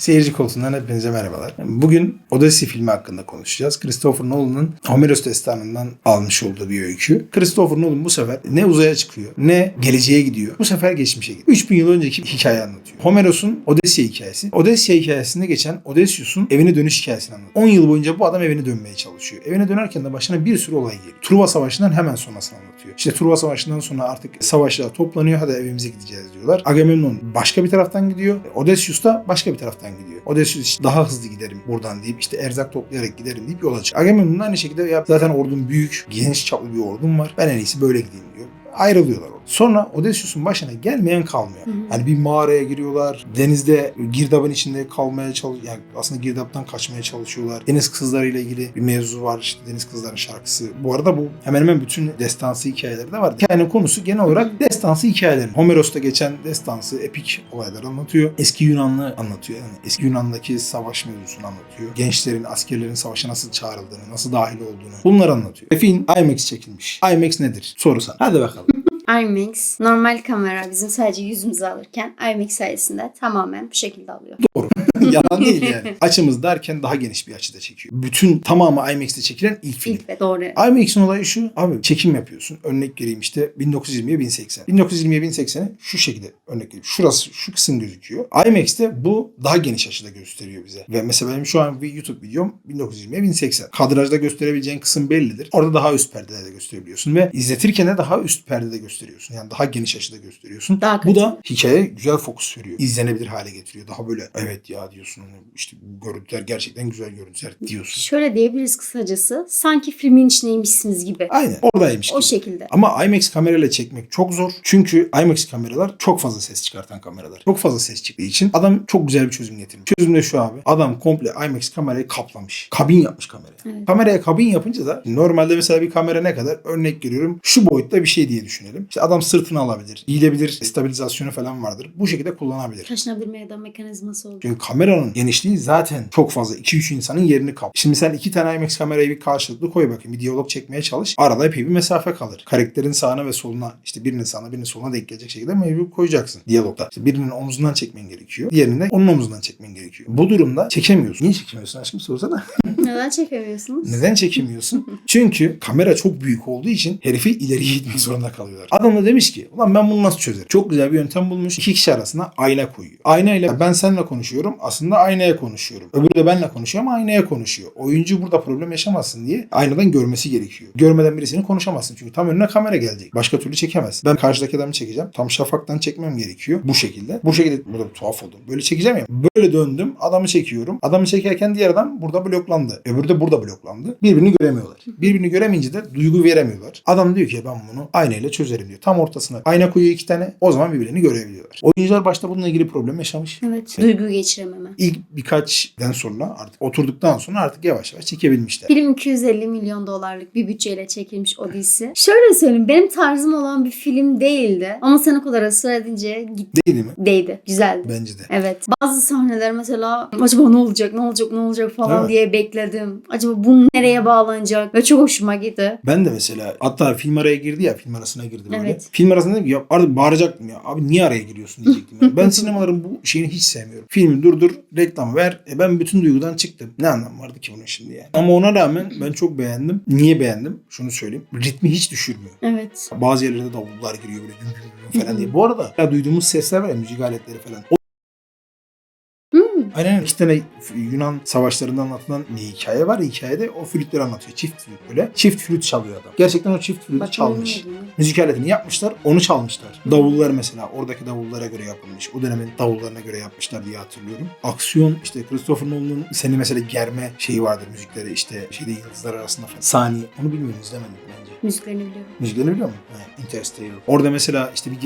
Seyirci koltuğundan hepinize merhabalar. Bugün Odyssey filmi hakkında konuşacağız. Christopher Nolan'ın Homeros destanından almış olduğu bir öykü. Christopher Nolan bu sefer ne uzaya çıkıyor ne geleceğe gidiyor. Bu sefer geçmişe gidiyor. 3000 yıl önceki bir hikaye anlatıyor. Homeros'un Odyssey hikayesi. Odyssey hikayesinde geçen Odysseus'un evine dönüş hikayesini anlatıyor. 10 yıl boyunca bu adam evine dönmeye çalışıyor. Evine dönerken de başına bir sürü olay geliyor. Truva Savaşı'ndan hemen sonrasını anlatıyor. İşte Truva Savaşı'ndan sonra artık savaşlar toplanıyor. Hadi evimize gideceğiz diyorlar. Agamemnon başka bir taraftan gidiyor. Odysseus da başka bir taraftan gidiyor. Odysseus işte daha hızlı giderim buradan deyip işte erzak toplayarak giderim deyip yola çıkıyor. Agamemnon aynı şekilde ya zaten ordum büyük, geniş çaplı bir ordum var. Ben en iyisi böyle gideyim diyor. Ayrılıyorlar orada. Sonra Odysseus'un başına gelmeyen kalmıyor. Hani bir mağaraya giriyorlar. Denizde girdabın içinde kalmaya çalışıyor. Yani aslında girdaptan kaçmaya çalışıyorlar. Deniz kızlarıyla ilgili bir mevzu var. İşte Deniz Kızların şarkısı. Bu arada bu hemen hemen bütün destansı hikayeleri de var. Hikayenin konusu genel olarak destansı hikayeler. Homeros'ta geçen destansı epik olaylar anlatıyor. Eski Yunanlı anlatıyor. Yani eski Yunan'daki savaş mevzusunu anlatıyor. Gençlerin, askerlerin savaşa nasıl çağrıldığını, nasıl dahil olduğunu bunları anlatıyor. Ve film IMAX çekilmiş. IMAX nedir? Soru sana. Hadi bakalım. IMAX normal kamera bizim sadece yüzümüzü alırken IMAX sayesinde tamamen bu şekilde alıyor. Doğru. Yalan değil yani. Açımız derken daha geniş bir açıda çekiyor. Bütün tamamı IMAX'te çekilen ilk film. İlk ve doğru. IMAX'in olayı şu. Abi çekim yapıyorsun. Örnek vereyim işte 1920'ye 1080. 1920'ye 1080'i şu şekilde örnek vereyim. Şurası şu kısım gözüküyor. IMAX'te bu daha geniş açıda gösteriyor bize. Ve mesela benim şu an bir YouTube videom 1920'ye 1080. Kadrajda gösterebileceğin kısım bellidir. Orada daha üst perdede gösterebiliyorsun ve izletirken de daha üst perdede gösteriyorsun. Yani daha geniş açıda gösteriyorsun. Bu da hikayeye güzel fokus veriyor. İzlenebilir hale getiriyor. Daha böyle evet ya diyorsun. İşte bu görüntüler gerçekten güzel görüntüler diyorsun. Şöyle diyebiliriz kısacası. Sanki filmin içindeymişsiniz gibi. Aynen. Oradaymış gibi. O şekilde. Ama IMAX kamerayla çekmek çok zor. Çünkü IMAX kameralar çok fazla ses çıkartan kameralar. Çok fazla ses çıktığı için adam çok güzel bir çözüm getirmiş. Çözüm de şu abi. Adam komple IMAX kamerayı kaplamış. Kabin yapmış kameraya. Evet. Kameraya kabin yapınca da normalde mesela bir kamera ne kadar? Örnek veriyorum. Şu boyutta bir şey diye düşünelim. İşte adam sırtını alabilir. Eğilebilir. Stabilizasyonu falan vardır. Bu şekilde kullanabilir. Taşınabilme ya da mekanizması oldu. Çünkü kameranın genişliği zaten çok fazla. 2-3 insanın yerini kaplıyor. Şimdi sen 2 tane IMAX kamerayı bir karşılıklı koy bakayım. Bir diyalog çekmeye çalış. Arada epey bir mesafe kalır. Karakterin sağına ve soluna işte birinin sağına birinin soluna denk gelecek şekilde mevcut koyacaksın diyalogda. İşte birinin omzundan çekmen gerekiyor. Diğerini de onun omzundan çekmen gerekiyor. Bu durumda çekemiyorsun. Niye çekemiyorsun aşkım sorsana. Neden çekemiyorsunuz? Neden çekemiyorsun? Çünkü kamera çok büyük olduğu için herifi ileriye gitmek zorunda kalıyorlar. Adam da demiş ki ulan ben bunu nasıl çözerim? Çok güzel bir yöntem bulmuş. 2 kişi arasına ayna koyuyor. Ayna ile ben seninle konuşuyorum. Aslında aynaya konuşuyorum. Öbürü de benimle konuşuyor ama aynaya konuşuyor. Oyuncu burada problem yaşamasın diye aynadan görmesi gerekiyor. Görmeden birisini konuşamazsın. Çünkü tam önüne kamera gelecek. Başka türlü çekemez. Ben karşıdaki adamı çekeceğim. Tam şafaktan çekmem gerekiyor. Bu şekilde. Bu şekilde burada bir tuhaf oldu. Böyle çekeceğim ya. Böyle döndüm. Adamı çekiyorum. Adamı çekerken diğer adam burada bloklandı. Öbürü de burada bloklandı. Birbirini göremiyorlar. Birbirini göremeyince de duygu veremiyorlar. Adam diyor ki ben bunu aynayla çözerim diyor. Tam ortasına ayna koyuyor 2 tane. O zaman birbirlerini görebiliyorlar. Oyuncular başta bununla ilgili problem yaşamış. Evet. Duygu geçirememe. İlk birkaçdan sonra artık oturduktan sonra artık yavaş yavaş çekebilmişler. Film 250 milyon dolarlık bir bütçeyle çekilmiş Odyssey. Şöyle söyleyeyim, benim tarzım olan bir film değildi. Ama sen o kadar ısrar edince gitti. Değdi mi? Değdi. Güzeldi. Bence de. Evet. Bazı sahneler mesela acaba ne olacak, ne olacak, ne olacak falan Evet. diye bekledim. Acaba bu nereye bağlanacak? Ve çok hoşuma gitti. Ben de mesela hatta film araya girdi ya, film arasına girdi böyle. Evet. Film arasında dedim ki ya artık bağıracaktım ya. Abi niye araya giriyorsun diyecektim. Ya. Ben sinemaların bu şeyini hiç sevmiyorum. Filmi durdur, reklam ver. Ben bütün duygudan çıktım. Ne anlamı vardı ki bunun şimdi yani. Ama ona rağmen ben çok beğendim. Niye beğendim? Şunu söyleyeyim. Ritmi hiç düşürmüyor. Evet. Bazı yerlerde davullar giriyor böyle güm güm güm falan diye. Bu arada ya duyduğumuz sesler var ya, müzik aletleri falan. Aynen 2 tane Yunan savaşlarında anlatılan bir hikaye var. Hikayede o flütleri anlatıyor. Çift flüt böyle. Çift flüt çalıyor adam. Gerçekten o çift flütü çalmış. Müzik aletini yapmışlar, onu çalmışlar. Davullar mesela oradaki davullara göre yapılmış. O dönemin davullarına göre yapmışlar diye hatırlıyorum. Aksiyon işte Christopher Nolan'ın seni mesela germe şeyi vardır müzikleri işte şeyde yıldızlar arasında falan. Saniye. Onu bilmiyorum, izlemedim bence. Müziklerini biliyorum. Müziklerini biliyor musun? Interstellar. Orada mesela işte bir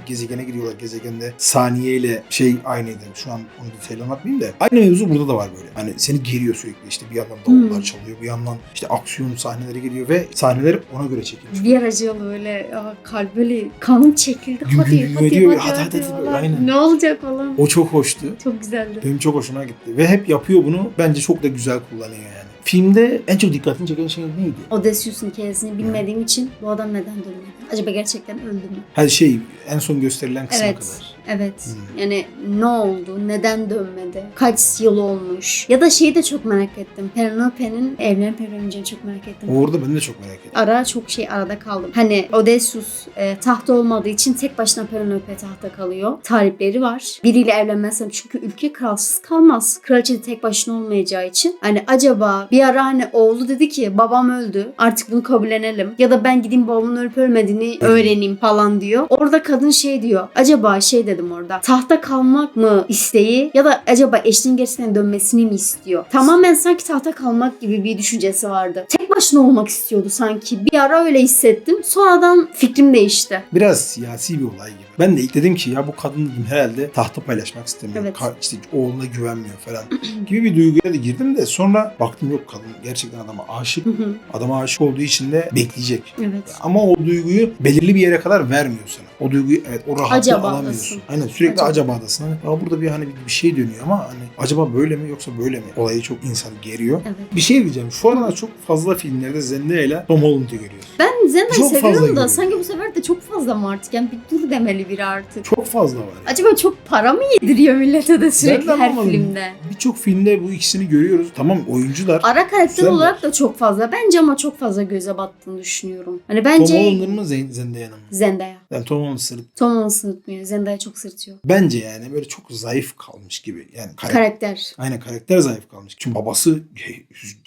gezegene gidiyorlar. Gezegende saniyeyle şey aynıydı. Şu an onu detaylı anlatmayayım da. Aynı mevzu burada da var böyle. Hani seni geriyor sürekli. İşte bir yandan davullar çalıyor. Bir yandan işte aksiyon sahneleri geliyor ve sahneler ona göre çekilmiş. Bir aracı böyle kalp böyle kanım çekildi. Güm Hadi güm hadi ediyor. hadi, Hadi, falan. aynen. Ne olacak falan. O çok hoştu. Çok güzeldi. Benim çok hoşuma gitti. Ve hep yapıyor bunu. Bence çok da güzel kullanıyor yani. Filmde en çok dikkatini çeken şey neydi? Odysseus'un hikayesini bilmediğim için bu adam neden dönmedi? Acaba gerçekten öldü mü? Her şey en son gösterilen kısma Evet. kadar. Evet. Yani ne oldu? Neden dönmedi? Kaç yıl olmuş? Ya da şeyi de çok merak ettim. Penelope'nin evlenip evlenmeyeceğini çok merak ettim. Orada ben de çok merak ettim. Çok arada kaldım. Hani Odysseus tahta olmadığı için tek başına Penelope tahta kalıyor. Talipleri var. Biriyle evlenmezsem çünkü ülke kralsız kalmaz. Kraliçe de tek başına olmayacağı için. Hani acaba bir ara hani oğlu dedi ki babam öldü. Artık bunu kabullenelim. Ya da ben gideyim babamın ölüp ölmediğini öğreneyim falan diyor. Orada kadın şey diyor. Acaba dedim orada. Tahta kalmak mı isteği ya da acaba eşinin gerçekten dönmesini mi istiyor? Tamamen sanki tahta kalmak gibi bir düşüncesi vardı. Tek başına olmak istiyordu sanki. Bir ara öyle hissettim. Sonradan fikrim değişti. Biraz siyasi bir olay gibi. Ben de ilk dedim ki ya bu kadın dedim herhalde tahta paylaşmak istemiyor. Evet. İşte oğluna güvenmiyor falan gibi bir duyguya da girdim de sonra baktım yok kadın gerçekten adama aşık. Adama aşık olduğu için de bekleyecek. Evet. Ama o duyguyu belirli bir yere kadar vermiyor sana. O duyguyu evet o rahatlığı Acaba alamıyorsun. adasın. Aynen sürekli Acaba. acabadasın. Hani burada bir hani bir şey dönüyor ama hani acaba böyle mi yoksa böyle mi? Olayı çok insan geriyor. Evet. Bir şey diyeceğim. Şu aralar çok fazla filmlerde Zendaya ile Tom Holland'ı görüyoruz. Ben Zendaya'yı Çok fazla seviyorum da görüyorum. sanki bu sefer de çok fazla mı artık? Yani bir dur demeli biri artık. Çok fazla var. Yani. Acaba çok para mı yediriyor millete de sürekli Ben de her anlamadım. filmde? Birçok filmde bu ikisini görüyoruz. Tamam oyuncular. Ara karakter Güzeller. olarak da çok fazla. Bence ama çok fazla göze battığını düşünüyorum. Hani Tom bence Holland'ın mı Zendaya'nın mı? Zendaya. Yani Tom Holland sırıt. Tom Holland sırıtmıyor. Zendaya çok sırıtıyor. Bence yani böyle çok zayıf kalmış gibi. Yani Karakter. Aynen karakter zayıf kalmış. Çünkü babası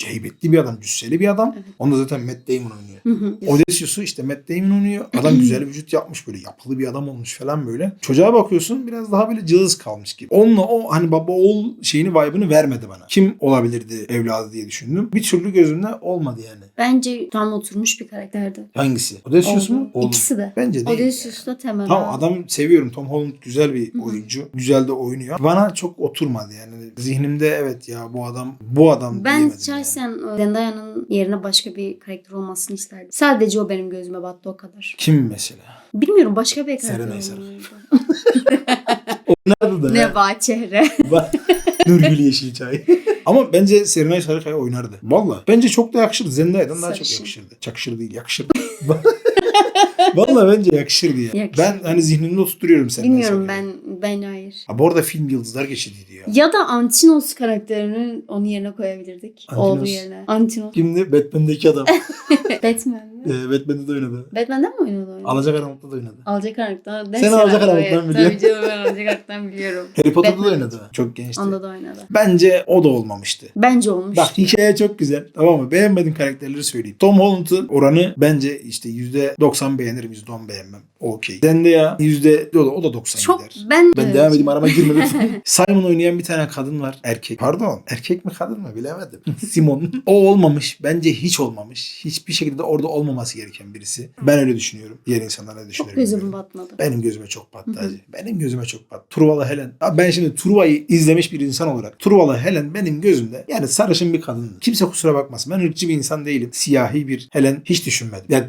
heybetli bir adam, cüsseli bir adam. Evet. Onda zaten Matt Damon oynuyor. Hı hı. Odysseus'u işte Matt Damon oynuyor. Adam güzel vücut yapmış böyle yapılı bir adam olmuş falan böyle. Çocuğa bakıyorsun biraz daha böyle cılız kalmış gibi. Onunla o hani baba oğul şeyini vibe'ını vermedi bana. Kim olabilirdi evladı diye düşündüm. Bir türlü gözümde olmadı yani. Bence tam oturmuş bir karakterdi. Hangisi? Odysseus Oldu. mu? Oğlum. İkisi de. Bence değil. Odysseus'la Temel. Tamam adam seviyorum. Tom Holland güzel bir Hı hı. oyuncu. Güzel de oynuyor. Bana çok oturmadı yani. Zihnimde evet ya bu adam Ben diyemedim şahsen Zendaya'nın yerine başka bir karakter olmasını isterdim. Sadece o benim gözüme battı o kadar. Kim mesela? Bilmiyorum başka bir karakter Serenay olmalıydı. Oynardı da. Ne bahçehre. Nurgül Yeşilçay. Ama bence Serenay Sarıkaya oynardı. Valla. Bence çok da yakışırdı. Zendaya'dan daha çok Sarışın. yakışırdı. Çakışır değil yakışırdı. Valla bence yakışırdı ya. Yakışır. Ben hani zihnimde oturuyorum Serenay Bilmiyorum Sarıkaya'yı. ben hayır. Ha, bu arada film yıldızlar geçidiydi ya. Ya da Antinos karakterini onun yerine koyabilirdik. Antinos. Oğlu yerine. Antinos. Kimdi? Batman'deki adam. Batman mi? Batman'de de oynadı. Batman'den mi oynadı oyunu? Alacakaranlık'ta da oynadı. Alacakaranlık'tan. Sen Alacakaranlık'tan biliyorsun. Tabii canım ben Alacakaranlık'tan biliyorum. Harry Potter'da da Batman. oynadı. Çok gençti. Onda da oynadı. Bence o da olmamıştı. Bence olmuş. Bak hikaye çok güzel. Tamam mı? Beğenmediğim karakterleri söyleyeyim. Tom Holland'ın oranı bence işte %90 beğenirim, %10 beğenmem. Okey. Zendaya o da 90 Çok gider. ben Ben devam edeyim arama girmedim. Simon oynayan bir tane kadın var. Erkek. Pardon. Erkek mi kadın mı bilemedim. Simon. O olmamış. Bence hiç olmamış. Hiçbir şekilde orada olmaması gereken birisi. Ben öyle düşünüyorum. Diğer insanlar ne düşünüyor? çok gözüm bilmiyorum. batmadı. Benim gözüme çok battı hacı. Benim gözüme çok battı. Truvalı Helen. Abi ben şimdi Truva'yı izlemiş bir insan olarak. Truvalı Helen benim gözümde yani sarışın bir kadın. Kimse kusura bakmasın. Ben ırkçı bir insan değilim. Siyahi bir Helen hiç düşünmedim. Yani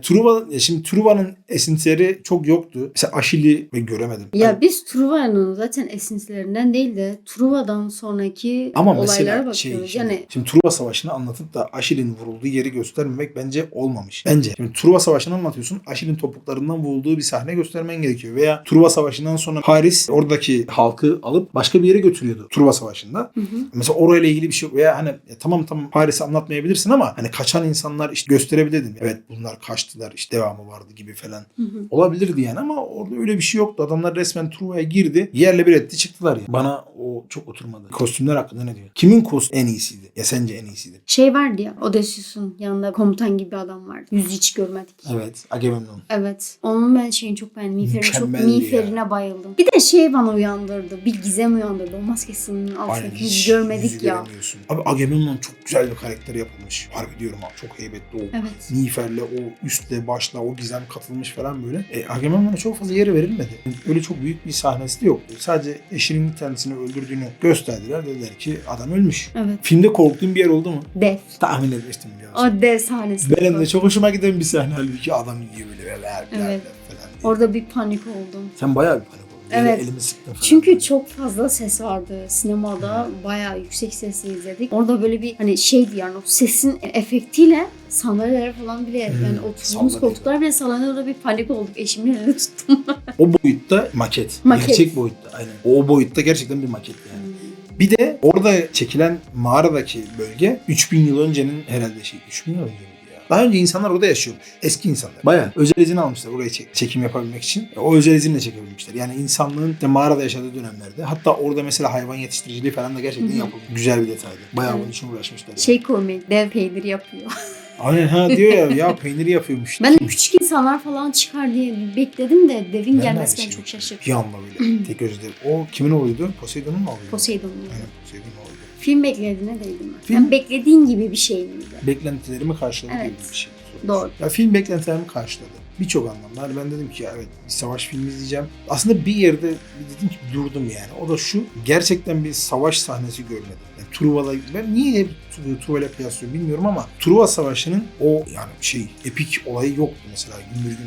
şimdi Truva'nın esintileri çok yoktu. Mesela Aşil'i ben göremedim. Ya biz Truva'nın zaten esintilerinden değil de Truva'dan sonraki Ama olaylara mesela bakıyoruz. şimdi, Yani şimdi Truva Savaşı'nı anlatıp da Aşil'in vurulduğu yeri göstermemek bence olmamış. Bence. Şimdi Truva Savaşı'nı anlatıyorsun. Aşil'in topuklarından vurulduğu bir sahne göstermen gerekiyor. Veya Truva Savaşı'ndan sonra Paris oradaki halkı alıp başka bir yere götürüyordu Truva Savaşı'nda. Mesela orayla ilgili bir şey yok. Veya hani tamam Paris'i anlatmayabilirsin ama hani kaçan insanlar işte gösterebilirdin. Evet bunlar kaçtılar işte devamı vardı gibi falan. Olabilirdi yani ama orada öyle bir şey yoktu. Adamlar resmen Truva'ya girdi. Yerle bir etti çıktılar ya. Bana o çok oturmadı. Kostümler hakkında ne diyor? Kimin kostümü en iyisiydi? Ya sence en iyisidir? şey vardı ya Odysseus'un yanında komutan gibi bir adam vardı. Yüzü hiç görmedik. Evet. Agamemnon. Evet. Onun ben şeyini çok beğendim. Mükemmeldi Miğferine bayıldım. Bir de şey bana uyandırdı. Bir gizem uyandırdı. O maskesinin altındaki hiç yüzü görmedik yüzü ya. göremiyorsun. Abi Agamemnon çok güzel bir karakter yapılmış. Harbi diyorum abi çok heybetli o. Evet. Miğferle o üstle başla o gizem katılmış falan böyle. Agamemnon'a çok fazla yeri verilmedi. Öyle çok büyük bir sahnesi de yoktu. Sadece eşinin kendisini öldürdüğünü gösterdiler. Dediler ki adam ölmüş. Evet. Filmde korktuğun bir yer oldu mu? Dev. Tahmin etmiştim biliyor musun? O dev sahnesi. Benim de çok hoşuma giden bir sahne halbuki adam yiyor böyle Evet. falan. Orada bir panik oldum. Sen bayağı bir panik oldun. Evet. Elimi sıktım falan. Çünkü böyle. çok fazla ses vardı sinemada. Bayağı yüksek sesle izledik. Orada böyle bir hani şeydi yani o sesin efektiyle sandalyeler falan bile yani oturduğumuz Salladı. koltuklar bile sallanıyor. Orada bir panik olduk. Eşimin elini tuttum. O boyutta maket. Maket. Gerçek boyutta. Aynen. O boyutta gerçekten bir maket yani. Bir de orada çekilen mağaradaki bölge 3000 yıl öncenin herhalde 3000 yıl önce miydi ya? Daha önce insanlar orada yaşıyormuş. Eski insanlar. Bayağı özel izin almışlar oraya çekim yapabilmek için. O özel izinle çekebilmişler. Yani insanlığın de mağarada yaşadığı dönemlerde. Hatta orada mesela hayvan yetiştiriciliği falan da gerçekten yapılmış. Güzel bir detaydı. Bayağı bunun için uğraşmışlar. Şey komik. Dev peyniri yapıyor. Aynen ha diyor ya peyniri yapıyormuş. Ben küçük insanlar falan çıkar diye bekledim de devin Ben de gelmesine aynı çok şey. şaşırdım. Bir anda böyle. Tek gözle. O kimin oğluydu? Poseidon'un mu oğluydu? Poseidon'un. Aynen Poseidon'un oğluydu. Film beklediğine değdim mi? Film- Yani beklediğin gibi bir şey miydi? Beklentilerimi karşıladı Evet. gibi bir şey. Doğru. Ya film beklentilerimi karşıladı. Birçok anlamda. Hani ben dedim ki evet bir savaş filmi izleyeceğim. Aslında bir yerde dedim ki durdum yani. O da şu. Gerçekten bir savaş sahnesi görmedim. Yani Truva'da ben niye hep Truva'yla kıyaslıyorum bilmiyorum ama Truva Savaşı'nın o yani epik olayı yoktu mesela. Gümbür.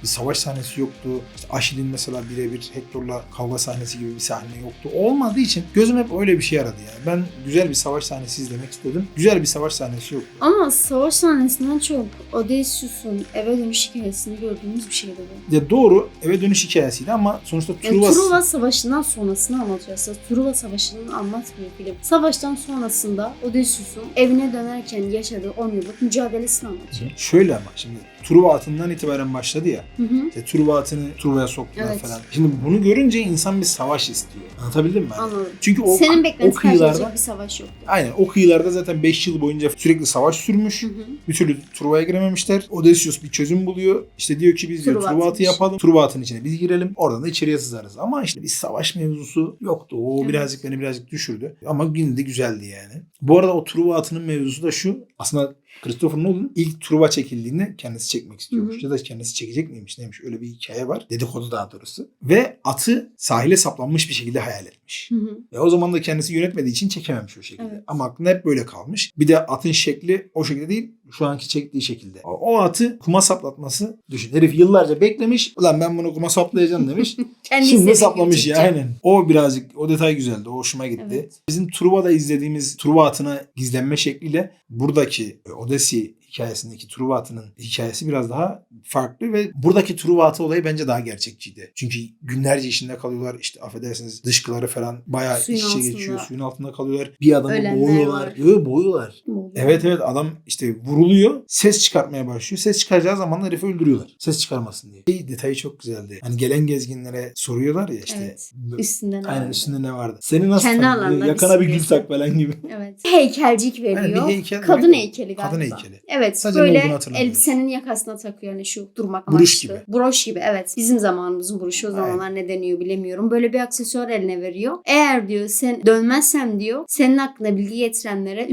Bir savaş sahnesi yoktu. İşte Aşil'in mesela birebir Hector'la kavga sahnesi gibi bir sahne yoktu. Olmadığı için gözüm hep öyle bir şey aradı yani. Ben güzel bir savaş sahnesi izlemek istedim. Güzel bir savaş sahnesi yoktu. Ama savaş sahnesinden çok Odysseus'un eve dönüş hikayesini gördüğümüz bir şeydi bu. Ya doğru eve dönüş hikayesiydi ama sonuçta Yani Truva... Truva Savaşı'ndan sonrasını anlatıyor aslında. Truva Savaşı'nı anlatmıyor film. Savaştan sonrasında Odysseus'un evine dönerken yaşadığı 10 yıllık mücadelesini anlatıyor. Şöyle ama şimdi Truva atından itibaren başladı ya. Hı hı. İşte Truva atını Truva'ya soktular Evet. falan. Şimdi bunu görünce insan bir savaş istiyor. Anlatabildim mi? Hani Anladım. çünkü Senin o beklenti kıyılarda karşılayacak bir savaş yoktu. aynen o kıyılarda zaten 5 yıl boyunca sürekli savaş sürmüş. Hı hı. Bir türlü Truva'ya girememişler. Odysseus bir çözüm buluyor. İşte diyor ki biz diyor Truva Truva atı atıymış. yapalım. Truva atının içine biz girelim. Oradan da içeriye sızarız. Ama işte bir savaş mevzusu yoktu. O Evet. beni birazcık düşürdü. Ama yine de güzeldi yani. Bu arada o Truva atının mevzusu da şu. Aslında Christopher Nolan ilk Truva çekildiğinde kendisi çekmek istiyormuş. Hı hı. Ya da kendisi çekecek miymiş neymiş. Öyle bir hikaye var. Dedikodu daha doğrusu. Ve atı sahile saplanmış bir şekilde hayal etmiş. Hı hı. O zaman da kendisi yönetmediği için çekememiş o şekilde. Evet. Ama aklında hep böyle kalmış. Bir de atın şekli o şekilde değil, şu anki çektiği şekilde. O atı kuma saplatması düşün. Herif yıllarca beklemiş. Ulan ben bunu kuma saplayacağım demiş. Kendi Şimdi istediği saplamış gibi ya çekecek. aynen. O birazcık o detay güzeldi. O hoşuma gitti. Evet. Bizim Truva'da izlediğimiz Truva atına gizlenme şekliyle buradaki Odyssey hikayesindeki Truva atının hikayesi biraz daha farklı ve buradaki Truva atı olayı bence daha gerçekçiydi. Çünkü günlerce içinde kalıyorlar. İşte affedersiniz dışkıları falan bayağı Suyun iç içe altında. geçiyor. Suyun altında kalıyorlar. Bir adamı Ölenler boğuyorlar. var. Yok boğuyorlar. Kim oldu? Evet adam işte vuruluyor. Ses çıkartmaya başlıyor. Ses çıkaracağı zaman da herifi öldürüyorlar. Ses çıkarmasın diye. Detayı çok güzeldi. Hani gelen gezginlere soruyorlar ya işte. Evet. Üstünde ne Aynen vardı? üstünde ne vardı? Seni nasıl Kendi tanıyor? alanında Yakana bir bir gül simgesi. tak falan gibi. Evet. Heykelcik veriyor. Aynen, bir heykel Kadın veriyor. heykeli galiba. Kadın heykeli. Evet. Sadece ne böyle olduğunu hatırlamıyorum. elbisenin yakasına takıyor hani şu durmak Broş amaçlı. gibi. Broş gibi evet. Bizim zamanımızın broşu o zamanlar ne deniyor bilemiyorum. Böyle bir aksesuar eline veriyor. Eğer diyor sen dönmezsem diyor senin hakkında bilgi getirenlere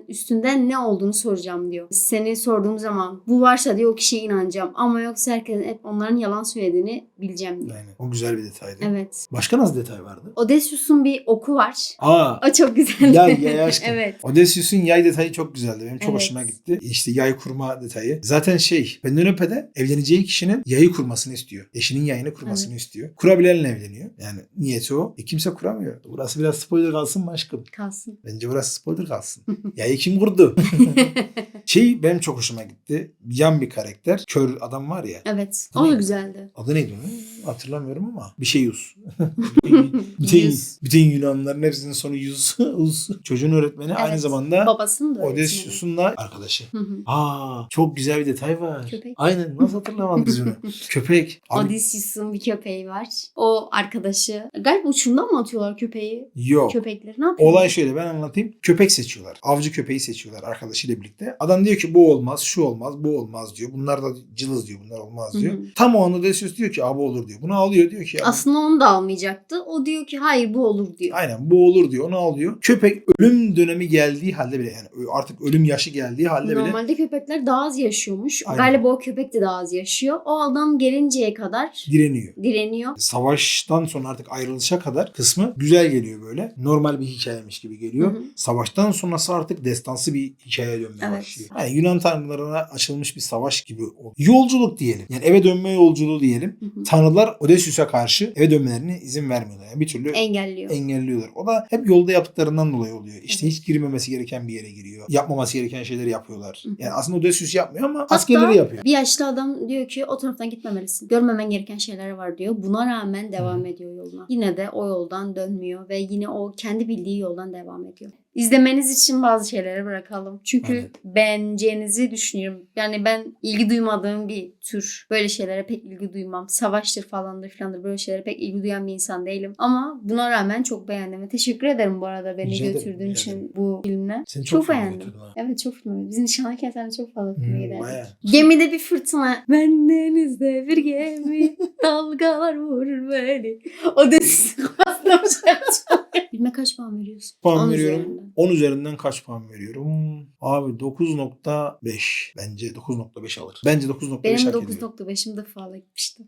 üstünden ne olduğunu soracağım diyor. Seni sorduğum zaman bu varsa diyor o kişiye inanacağım. Ama yoksa herkesin hep onların yalan söylediğini bileceğim diyor. Aynen. O güzel bir detaydı. Evet. Başka nasıl detay vardı? Odysseus'un bir oku var. Aa. O çok güzeldi. Yay aşkım. Evet. Odysseus'un yay detayı çok güzeldi. Benim çok Evet. hoşuma gitti. İşte yay kurma detayı. Zaten Penelope'de evleneceği kişinin yayı kurmasını istiyor. Eşinin yayını kurmasını istiyor. Kurabilenle evleniyor. Yani niyeti o. Kimse kuramıyor. Burası biraz spoiler kalsın mı aşkım? Kalsın. Bence burası spoiler kalsın. Yayı kim kurdu? Benim çok hoşuma gitti. Yan bir karakter. Kör adam var ya. Evet. Bu O da neydi? güzeldi. Adı neydi onun? Hatırlamıyorum ama. Bir şey Yus. Yüz. bütün Yunanların hepsinin sonu Yus. Çocuğun öğretmeni aynı Evet. zamanda Babasının da öğretmeni. Odysseus'un da arkadaşı. Hı hı. Çok güzel bir detay var. Köpek. Aynen nasıl hatırlamadık biz onu. Köpek. Abi, Odysseus'un bir köpeği var. O arkadaşı. Galiba uçundan mı atıyorlar köpeği? yok. Köpekleri ne yapıyor? Olay şöyle ben anlatayım. Köpek seçiyorlar. Avcı köpeği seçiyorlar arkadaşıyla birlikte. Adam diyor ki bu olmaz, şu olmaz, bu olmaz diyor. Bunlar da cılız diyor. Bunlar olmaz diyor. Hı hı. Tam o anda Odysseus diyor ki bu olur diyor. Bunu alıyor diyor ki Aslında onu da almayacaktı. O diyor ki hayır bu olur diyor. aynen bu olur diyor. Onu alıyor. Köpek ölüm dönemi geldiği halde bile yani artık ölüm yaşı geldiği halde bile Normalde köpekler daha az yaşıyormuş. Aynen. Galiba o köpek de daha az yaşıyor. O adam gelinceye kadar direniyor. Savaştan sonra artık ayrılışa kadar kısmı güzel geliyor böyle. Normal bir hikayemiş gibi geliyor. Hı hı. Savaştan sonrası artık destansı bir hikayeye dönmeye Evet. başlıyor. Yani Yunan tanrılarına açılmış bir savaş gibi oldu. Yolculuk diyelim. Yani eve dönme yolculuğu diyelim. Hı hı. Tanrılar Babalar Odysseus'a karşı eve dönmelerine izin vermiyorlar. Yani bir türlü Engelliyor. engelliyorlar. O da hep yolda yaptıklarından dolayı oluyor. İşte hiç girmemesi gereken bir yere giriyor. Yapmaması gereken şeyleri yapıyorlar. Yani aslında Odysseus yapmıyor ama askerleri yapıyor. Bir yaşlı adam diyor ki o taraftan gitmemelisin. Görmemen gereken şeyler var diyor. Buna rağmen devam ediyor yoluna. Yine de o yoldan dönmüyor ve yine o kendi bildiği yoldan devam ediyor. İzlemeniz için bazı şeyleri bırakalım. Çünkü Evet. beğeneceğinizi düşünüyorum. Yani ben ilgi duymadığım bir tür. Böyle şeylere pek ilgi duymam. Savaştır falandır filandır böyle şeylere pek ilgi duyan bir insan değilim. Ama buna rağmen çok beğendim. Ve teşekkür ederim bu arada beni Rica ederim, götürdüğün rica için ederim. bu filmle. Seni Çok filme beğendim. götürdüm ha. Evet çok film. Biz nişanlıyken seninle çok fazla filme giderdik. Bayağı. Gemide bir fırtına. Ben denizde bir gemi. Dalgalar vurur beni. O deniz aslında Filme kaç puan veriyorsun? Puan 10 veriyorum. üzerinden. 10 üzerinden kaç puan veriyorum? Abi 9.5. Bence 9.5 alır. Bence 9.5 Benim hak ediyor. 9.5'im de fazla gitmişti.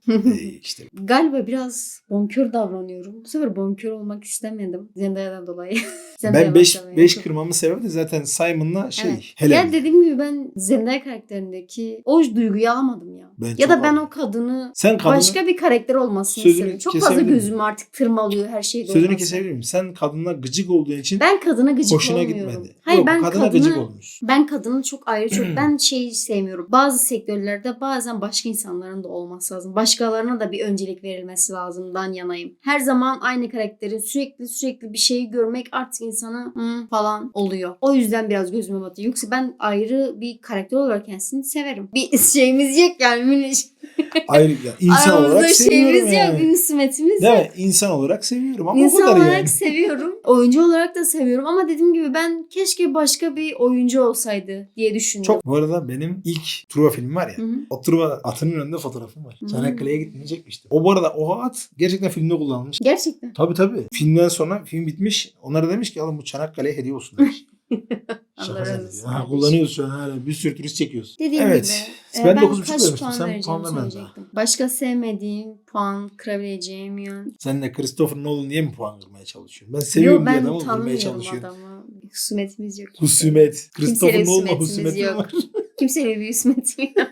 İşte Galiba biraz bonkör davranıyorum. Bu sefer bonkör olmak istemedim. Zendaya'dan dolayı. ben 5 kırmamın sebebi de zaten Simon'la Evet. Helen. Ya dediğim gibi ben Zendaya karakterindeki o duyguyu alamadım ya. Ben Ya çok da ben aldım. o kadını Sen kadını, başka bir karakter olmasını Sözünü istedim. Çok fazla kesebilir miyim? gözüm artık tırmalıyor her şeyde sözünü olması. kesebilir miyim? Sen kadınla gıcık olduğun için Ben kadına gıcık hoşuna olmuyorum. gitmedi. Hayır Yok, ben kadına gıcık kadını olmuş. ben kadını çok ayrı çok ben şeyi sevmiyorum. Bazı sektörlerde bazen başka insanların da olması lazım. Başkalarına da bir öncelik verilmesi lazımdan yanayım. Her zaman aynı karakteri sürekli bir şeyi görmek artık insana falan oluyor. O yüzden biraz gözüme batıyor. Yoksa ben ayrı bir karakter olarak kendisini severim. Bir şeyimiz yok yani Münir. Ayrı ya, insan Aramızda olarak seviyorum şeyimiz yani. yok, bir husumetimiz Değil yok. mi? İnsan olarak seviyorum ama İnsan o kadar olarak yani. seviyorum. Oyuncu olarak da seviyorum ama dediğim gibi ben keşke başka bir oyuncu olsaydı diye düşündüm. Çok. Bu arada benim ilk Truva filmi var ya. Hı hı. O Truva atının önünde fotoğrafım var. Hı. Çanakkale'ye gittiğini çekmiştim. O bu arada o at gerçekten filmde kullanılmış. Gerçekten. Tabii. Filmden sonra film bitmiş. Onlara demiş ki alın bu Çanakkale'ye hediye olsun demiş. Allah Şaka razı zannediyor. olsun Ha, kardeşim. kullanıyoruz şu an hala. Bir sürü turist çekiyoruz. Dediğim Evet. gibi Ben ben 9.5 kaç vermiştim. puan Sen vereceğimi puan vermedin daha. söyleyecektim. Başka sevmediğim puan kırabileceğim yön. Sen de Christopher Nolan diye mi puan kırmaya çalışıyorsun? Ben seviyorum diye ben adamı vurmaya tanımıyorum çalışıyorum. adamı. Husumetimiz yok. Husumet. Kimseyle Christopher Nolan'la husumetimiz husumetim yok. var. Kimseyle bir husumetim yok.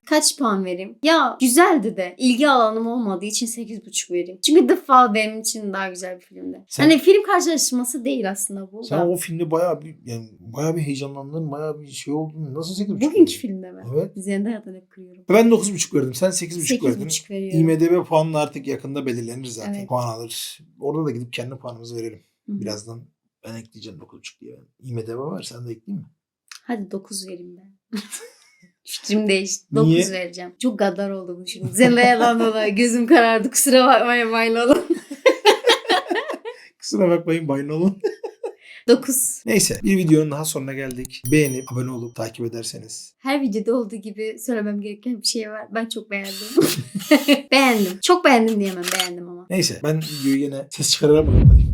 Kaç puan vereyim? Ya güzeldi de ilgi alanım olmadığı için 8.5 vereyim. Çünkü The Fall benim için daha güzel bir filmdi. Sen- Hani film karşılaştırması değil aslında bu. Sen da. o filmde bayağı bir heyecanlandın. Bayağı bir şey oldun. Nasıl 8.5? Bugünkü verdin? filmde mi? Evet. Zendaya'dan hep kırıyorum. Ben 9.5 verdim. Sen 8.5 verdin. 8.5 veriyorum. IMDB puanla artık yakında belirlenir zaten. Evet. Puan alır. Orada da gidip kendi puanımızı verelim. Hı hı. Birazdan ben ekleyeceğim 9.5 diye. IMDB var. Sen de ekleyeyim mi? Hadi 9 vereyim ben. Fikrim değişti. Niye? 9 vereceğim. Çok gaddar oldum şimdi. Zendaya'dan dolayı gözüm karardı. Kusura bakmayın Maynalı. Kusura bakmayın Bay Nolan. 9. Neyse bir videonun daha sonuna geldik. Beğenip abone olup takip ederseniz. Her videoda olduğu gibi söylemem gereken bir şey var. Ben çok beğendim. Beğendim. Çok beğendim diyemem. Beğendim ama. Neyse ben videoyu yine ses çıkararak kapatayım.